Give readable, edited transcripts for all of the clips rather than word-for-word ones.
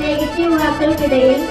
പ്രത്യേകിച്ച് യുവാക്കൾക്കിടയിൽ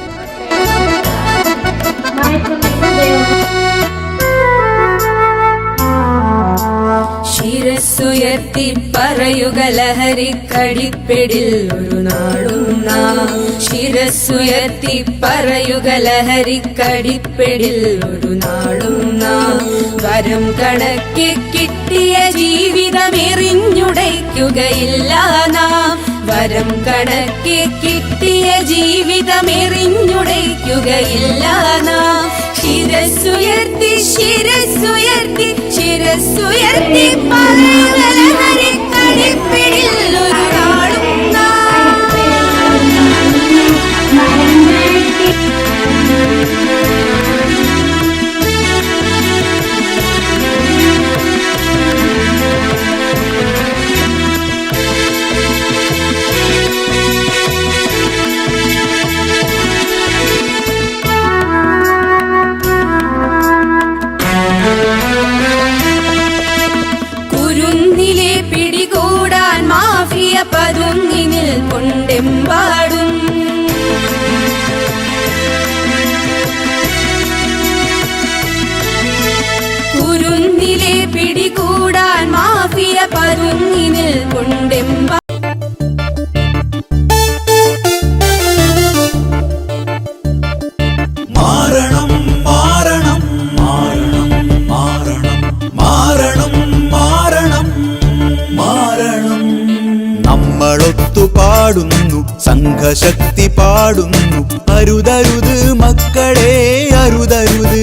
ശിരസ്സുയർത്തി പറയുക ലഹരിക്കടിപ്പിടിൽ ഒരു നാളും നാം. ശിരസ്സുയർത്തി പറയുക ലഹരിക്കടിപ്പിടിൽ ഒരു നാളും നാം. വരം കണക്കെ കിട്ടിയ ജീവിതമെറിഞ്ഞുടയ്ക്കുകയില്ല നാം. വരം കണക്കെ കിട്ടിയ ജീവിതമെറിഞ്ഞുടയ്ക്കുകയില്ല നാം. ശിരസ്സുയർത്തി ശിരസ്സുയർത്തി ശിരസ്സുയർത്തി പറയുക ലഹരിക്കടിപ്പിടിൽ ഒരു നാളും നാം. കുരുന്നിലെ പിടികൂടാൻ മാഫിയ പതുങ്ങി നിൽക്കൊണ്ടെമ്പാടും. കുരുന്നിലെ പിടികൂടാൻ മാഫിയ പതുങ്ങി നിൽക്കൊണ്ടെമ്പാടും. മാറണം മാറണം മാറണം മാറണം മാറണം മാറണം മാറണം. നമ്മളൊത്തു പാടുന്നു, സംഘശക്തി പാടുന്നു, അരുതരുത് മക്കളെ അരുതരുത്.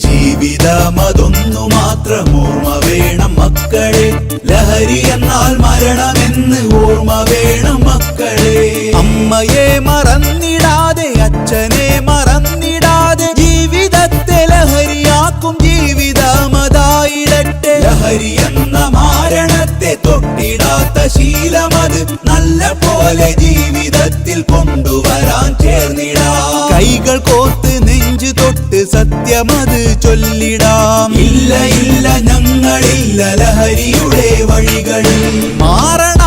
ജീവിതമതൊന്നു മാത്രം ഓർമ്മ വേണം മക്കളെ. ലഹരി എന്നാൽ മരണമെന്ന് ഓർമ്മ വേണം മക്കളെ. അമ്മയെ മറന്നിടാതെ, അച്ഛനെ മറന്നിടാതെ, ജീവിതത്തെ ലഹരിയാക്കും ജീവിതമതായിടട്ടെ. ലഹരി എന്ന മാരണത്തെ തൊട്ടിടാത്ത ശീലമത് നല്ല പോലെ ജീവിതത്തിൽ കൊണ്ടുവരാൻ ചേർന്നിടാം. കൈകൾ കോർത്ത് നെഞ്ചു തൊട്ട് സത്യമത് ചൊല്ലിടാം. ഇല്ല ഇല്ല ഞങ്ങളില്ല ലഹരിയുടെ വഴികളിൽ. മാറണം